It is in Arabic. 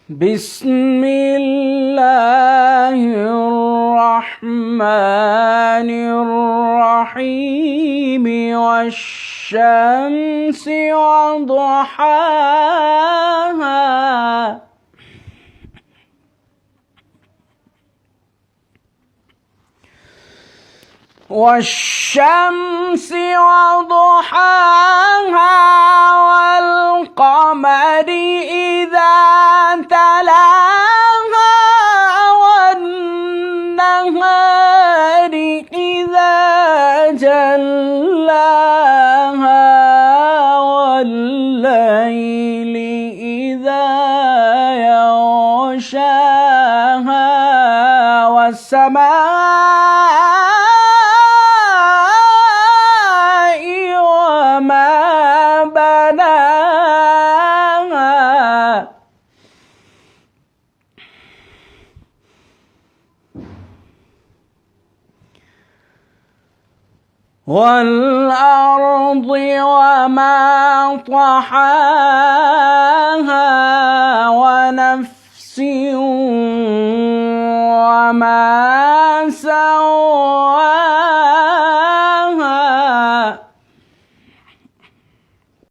بسم الله الرحمن الرحيم والشمس وضحاها والشمس وضحاها والقمر إذا تلاها والنهار إذا جلاها والليل إذا يغشاها والسماء وما بناها والأرض وما طحاها ونفس وما سواها